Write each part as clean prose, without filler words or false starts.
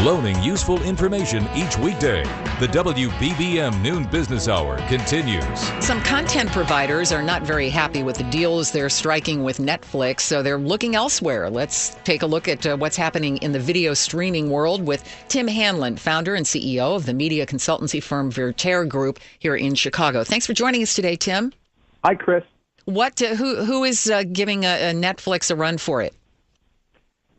Loaning useful information each weekday. The WBBM Noon Business Hour continues. Some content providers are not very happy with the deals they're striking with Netflix, so they're looking elsewhere. Let's take a look at what's happening in the video streaming world with Tim Hanlon, founder and CEO of the media consultancy firm Vertere Group here in Chicago. Thanks for joining us today, Tim. Hi, Chris. Who is giving a Netflix a run for it?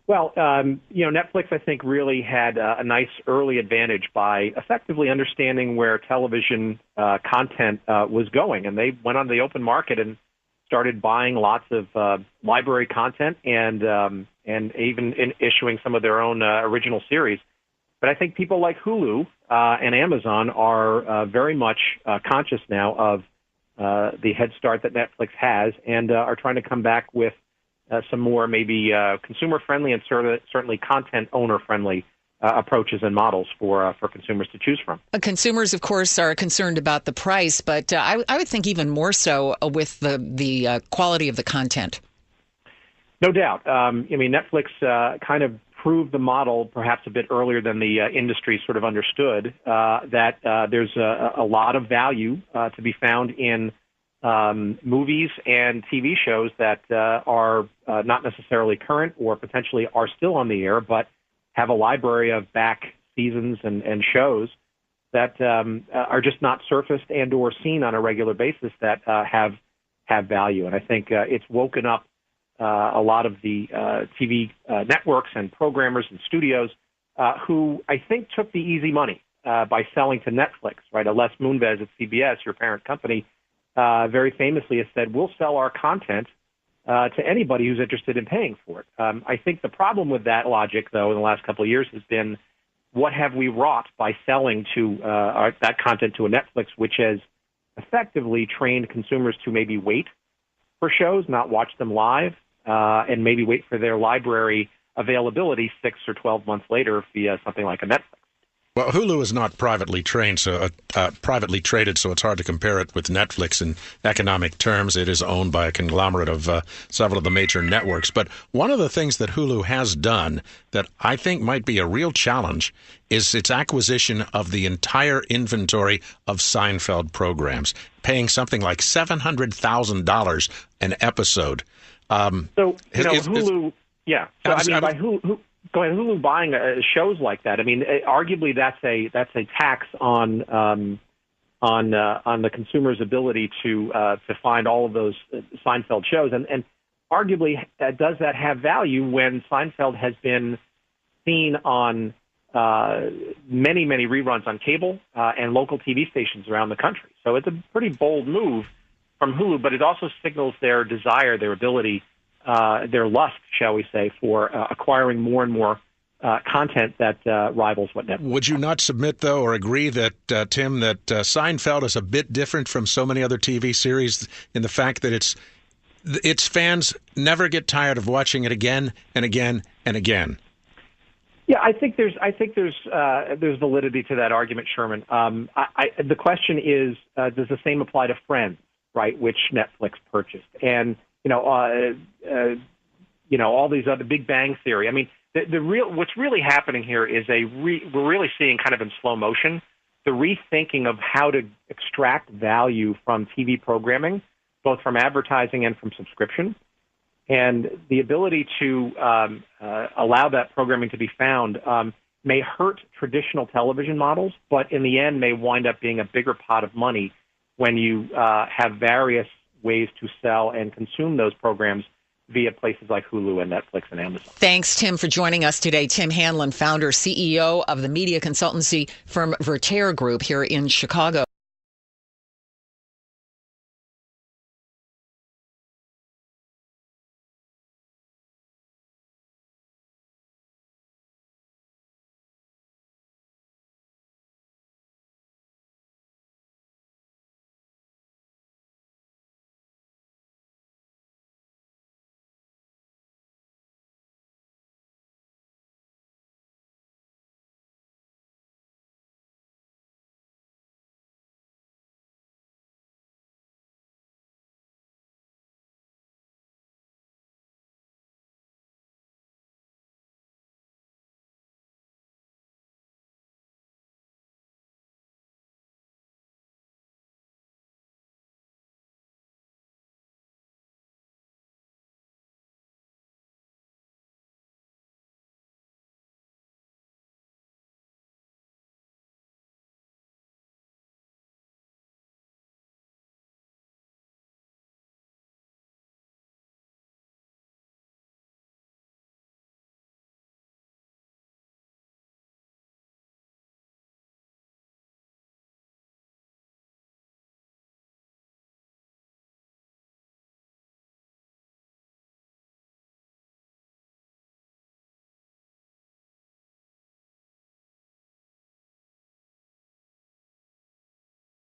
Well, Netflix, I think, really had a nice early advantage by effectively understanding where television content was going. And they went on the open market and started buying lots of library content and even issuing some of their own original series. But I think people like Hulu and Amazon are very much conscious now of the head start that Netflix has and are trying to come back with some more maybe consumer-friendly and certainly content owner-friendly approaches and models for consumers to choose from. Consumers, of course, are concerned about the price, but I would think even more so with the quality of the content. No doubt. Netflix kind of proved the model perhaps a bit earlier than the industry sort of understood that there's a lot of value to be found in movies and TV shows that are not necessarily current or potentially are still on the air, but have a library of back seasons and shows that are just not surfaced and or seen on a regular basis that have value. And I think it's woken up a lot of the TV networks and programmers and studios who I think took the easy money by selling to Netflix, right? Les Moonves at CBS, your parent company, very famously has said, we'll sell our content to anybody who's interested in paying for it. I think the problem with that logic, though, in the last couple of years has been what have we wrought by selling to that content to a Netflix, which has effectively trained consumers to maybe wait for shows, not watch them live, and maybe wait for their library availability 6 or 12 months later via something like a Netflix. Well, Hulu is not privately traded, so it's hard to compare it with Netflix in economic terms. It is owned by a conglomerate of several of the major networks. But one of the things that Hulu has done that I think might be a real challenge is its acquisition of the entire inventory of Seinfeld programs, paying something like $700,000 an episode. Hulu, yeah. So by Hulu. Go ahead. Hulu buying shows like that. Arguably that's a tax on the consumer's ability to find all of those Seinfeld shows, and arguably does that have value when Seinfeld has been seen on many reruns on cable and local TV stations around the country. So it's a pretty bold move from Hulu, but it also signals their desire, their ability. Their lust, shall we say, for acquiring more and more content that rivals what Netflix. Would you not submit, though, or agree that, Tim, that Seinfeld is a bit different from so many other TV series in the fact that its fans never get tired of watching it again and again and again? Yeah, I think there's validity to that argument, Sherman. The question is, does the same apply to Friends, right, which Netflix purchased? And all these other Big Bang Theory. What's really happening here is we're really seeing kind of in slow motion the rethinking of how to extract value from TV programming, both from advertising and from subscription, and the ability to allow that programming to be found may hurt traditional television models, but in the end may wind up being a bigger pot of money when you have various ways to sell and consume those programs via places like Hulu and Netflix and Amazon. Thanks, Tim, for joining us today. Tim Hanlon, founder, CEO of the media consultancy firm Vertere Group here in Chicago.